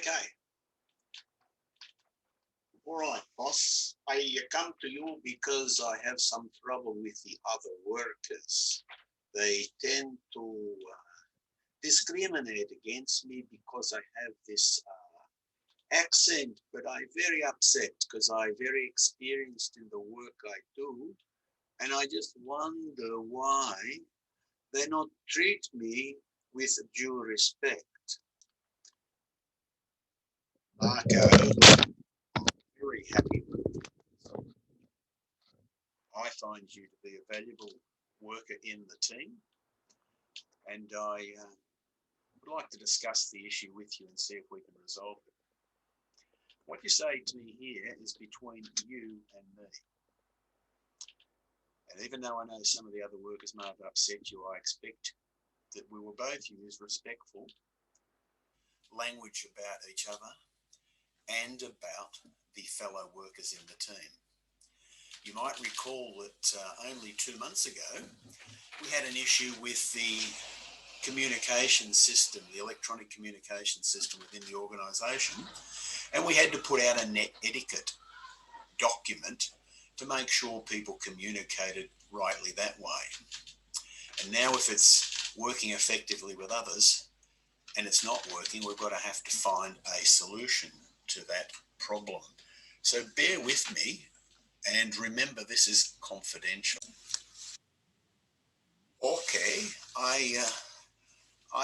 Okay. All right, boss. I come to you because I have some trouble with the other workers. They tend to discriminate against me because I have this accent, but I'm very upset because I'm very experienced in the work I do. And I just wonder why they not treat me with due respect. Marco, I'm very happy with you. I find you to be a valuable worker in the team, and I would like to discuss the issue with you and see if we can resolve it. What you say to me here is between you and me. And even though I know some of the other workers may have upset you, I expect that we will both use respectful language about each other and about the fellow workers in the team. You might recall that only 2 months ago, we had an issue with the communication system, the electronic communication system within the organisation, and we had to put out a net etiquette document to make sure people communicated rightly that way. And now if it's working effectively with others and it's not working, we've got to have to find a solution to that problem. So bear with me and remember this is confidential. Okay, I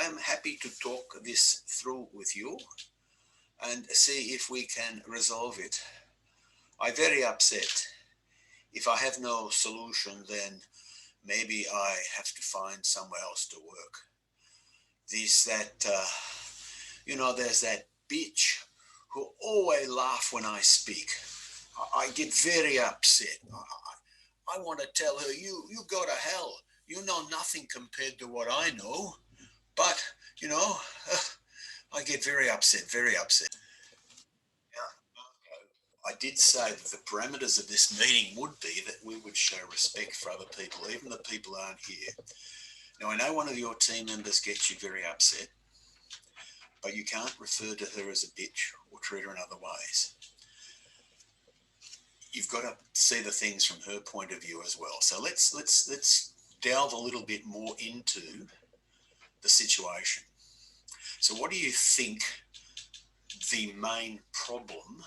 am happy to talk this through with you and see if we can resolve it. I'm very upset. If I have no solution, then maybe I have to find somewhere else to work. There's that bitch who always laugh when I speak. I get very upset. I want to tell her, you go to hell. You know nothing compared to what I know. But, I get very upset, very upset. I did say that the parameters of this meeting would be that we would show respect for other people, even the people who aren't here. Now, I know one of your team members gets you very upset, but you can't refer to her as a bitch or treat her in other ways. You've got to see the things from her point of view as well. So let's delve a little bit more into the situation. So what do you think the main problem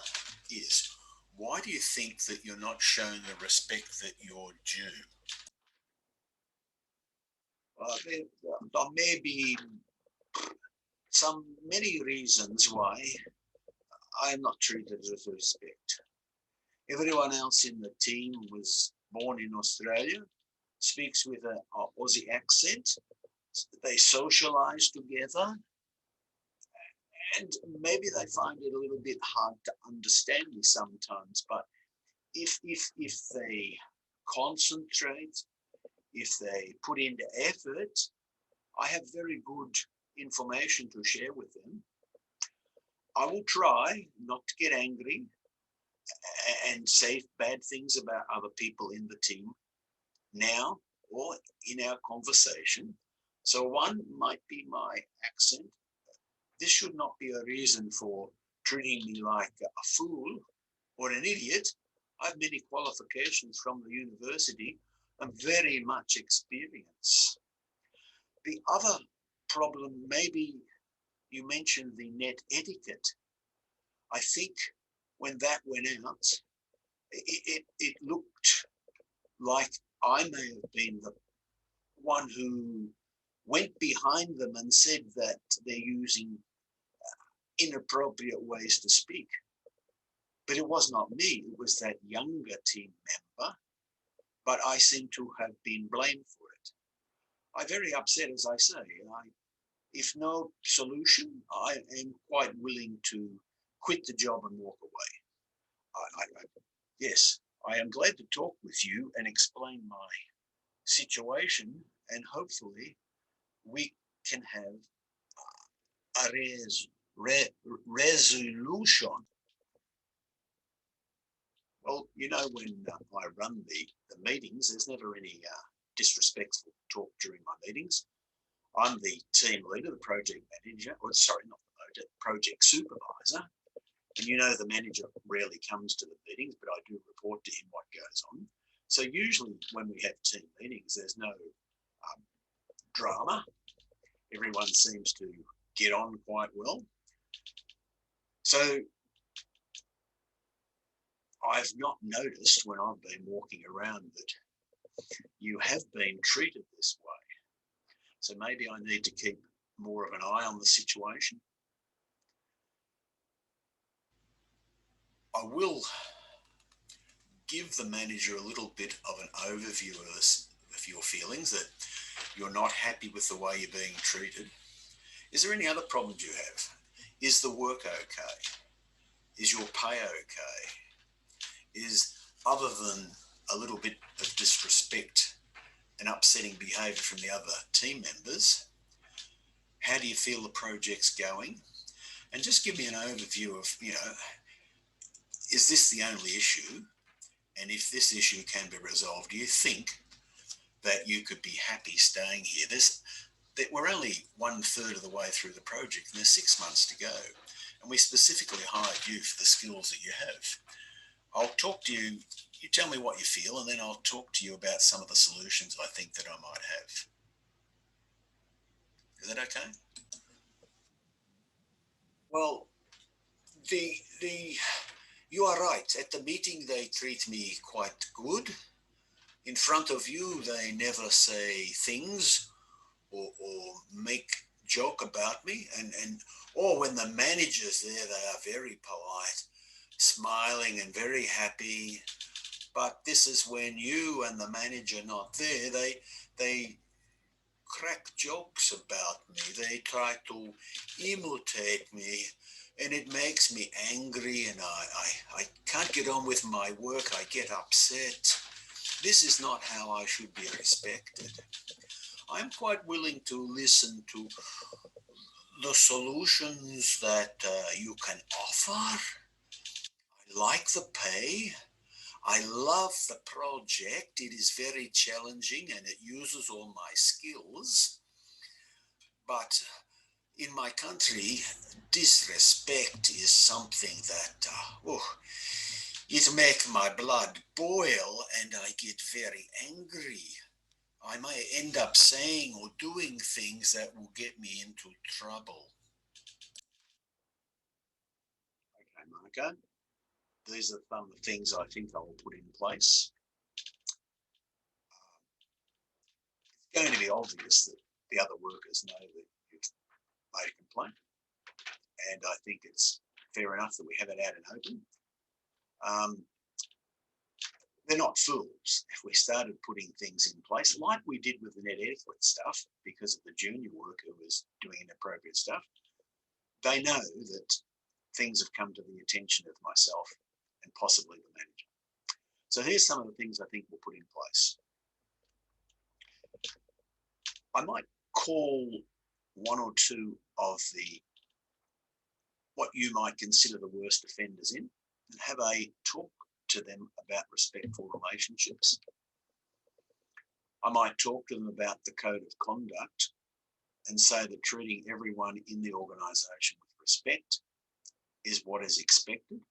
is? Why do you think that you're not shown the respect that you're due? There may be many reasons why I am not treated with respect. Everyone else in the team was born in Australia, speaks with an Aussie accent. They socialize together, and maybe they find it a little bit hard to understand me sometimes, but if they concentrate, if they put into effort, I have very good information to share with them. I will try not to get angry and say bad things about other people in the team now or in our conversation. So one might be my accent. This should not be a reason for treating me like a fool or an idiot. I have many qualifications from the university and very much experience. The other problem, maybe you mentioned the net etiquette. I think when that went out, it looked like I may have been the one who went behind them and said that they're using inappropriate ways to speak. But it was not me, it was that younger team member, but I seem to have been blamed for it. I'm very upset, as I say. If no solution, I am quite willing to quit the job and walk away. Yes, I am glad to talk with you and explain my situation, and hopefully we can have a resolution. Well, when I run the meetings, there's never any disrespectful talk during my meetings. I'm the team leader, the project manager, or sorry, not the project supervisor. supervisor. And you know the manager rarely comes to the meetings, but I do report to him what goes on. So usually when we have team meetings, there's no drama. Everyone seems to get on quite well. So I've not noticed when I've been walking around that you have been treated this way. So maybe I need to keep more of an eye on the situation. I will give the manager a little bit of an overview of your feelings, that you're not happy with the way you're being treated. Is there any other problems you have? Is the work okay? Is your pay okay? Is, other than a little bit of disrespect and upsetting behaviour from the other team members, how do you feel the project's going? And just give me an overview of, is this the only issue? And if this issue can be resolved, do you think that you could be happy staying here? We're only 1/3 of the way through the project and there's 6 months to go. And we specifically hired you for the skills that you have. I'll talk to you, you tell me what you feel, and then I'll talk to you about some of the solutions I think that I might have. Is that okay? Well, you are right. At the meeting, they treat me quite good. In front of you, they never say things or make joke about me. Or when the manager's there, they are very polite, smiling and very happy. But this is when you and the manager are not there. They crack jokes about me. They try to imitate me, and it makes me angry, and I can't get on with my work. I get upset. This is not how I should be respected. I'm quite willing to listen to the solutions that you can offer. I like the pay. I love the project. It is very challenging and it uses all my skills. But in my country, disrespect is something that, it makes my blood boil and I get very angry. I may end up saying or doing things that will get me into trouble. Okay, Marco, these are some of the things I think I will put in place. It's going to be obvious that the other workers know that you've made a complaint, and I think it's fair enough that we have it out in open. They're not fools. If we started putting things in place, like we did with the net etiquette stuff, because of the junior worker who was doing inappropriate stuff, they know that things have come to the attention of myself and possibly the manager. So here's some of the things I think we'll put in place. I might call one or two of what you might consider the worst offenders in and have a talk to them about respectful relationships. I might talk to them about the code of conduct and say that treating everyone in the organisation with respect is what is expected.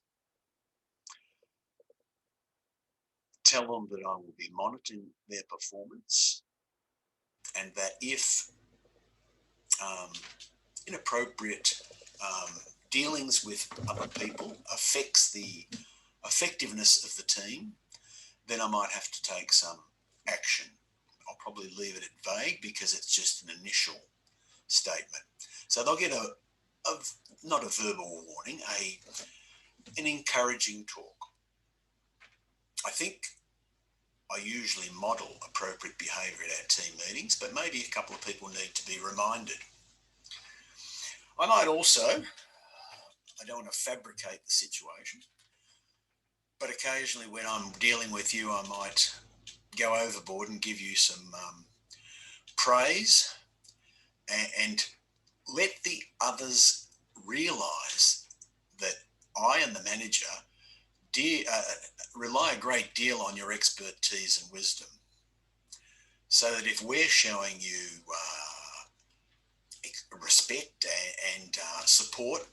Tell them that I will be monitoring their performance and that if inappropriate dealings with other people affects the effectiveness of the team, then I might have to take some action. I'll probably leave it at vague because it's just an initial statement. So they'll get not a verbal warning, an encouraging talk. I think I usually model appropriate behaviour at our team meetings, but maybe a couple of people need to be reminded. I might also, I don't want to fabricate the situation, but occasionally when I'm dealing with you, I might go overboard and give you some praise and let the others realise that I and the manager rely a great deal on your expertise and wisdom, so that if we're showing you respect and support,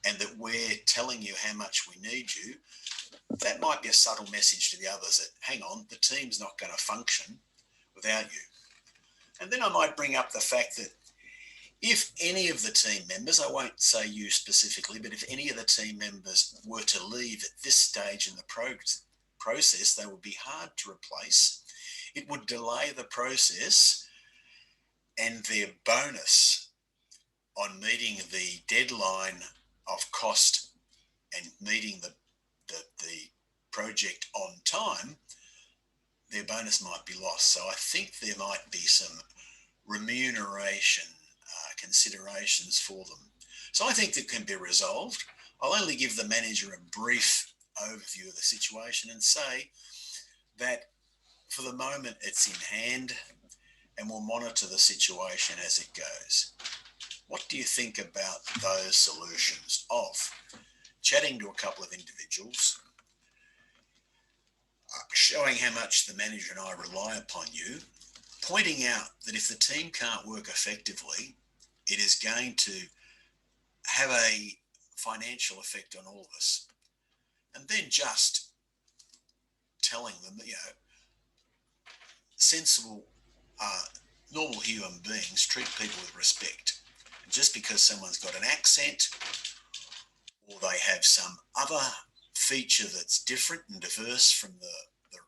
and that we're telling you how much we need you, that might be a subtle message to the others that, hang on, the team's not going to function without you. And then I might bring up the fact that if any of the team members, I won't say you specifically, but if any of the team members were to leave at this stage in the process, they would be hard to replace. It would delay the process, and their bonus on meeting the deadline of cost and meeting the project on time, their bonus might be lost. So I think there might be some remuneration considerations for them. So I think that can be resolved. I'll only give the manager a brief overview of the situation and say that for the moment it's in hand, and we'll monitor the situation as it goes. What do you think about those solutions of chatting to a couple of individuals, showing how much the manager and I rely upon you, pointing out that if the team can't work effectively, it is going to have a financial effect on all of us, and then just telling them that, sensible, normal human beings treat people with respect. And just because someone's got an accent or they have some other feature that's different and diverse from the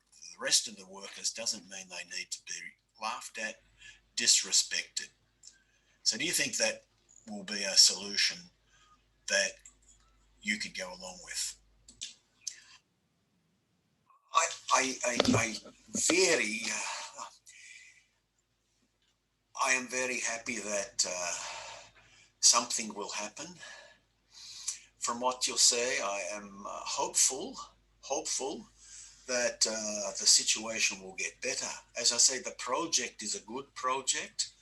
rest of the workers doesn't mean they need to be laughed at, disrespected. So do you think that will be a solution that you could go along with? I am very happy that something will happen. From what you'll say, I am hopeful that the situation will get better. As I say, the project is a good project.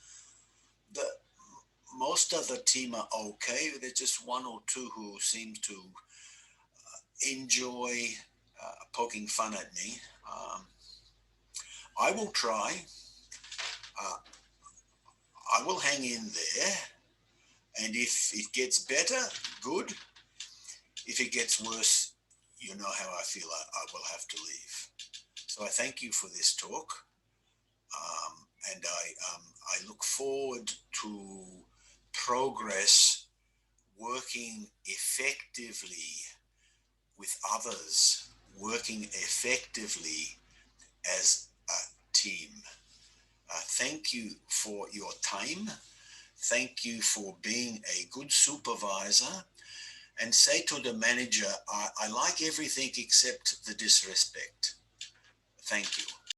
Most of the team are okay. There's just one or two who seem to enjoy poking fun at me. I will try. I will hang in there. And if it gets better, good. If it gets worse, you know how I feel. I will have to leave. So I thank you for this talk. And I look forward to progress working effectively with others, working effectively as a team. Thank you for your time. Thank you for being a good supervisor, and say to the manager, I like everything except the disrespect. Thank you.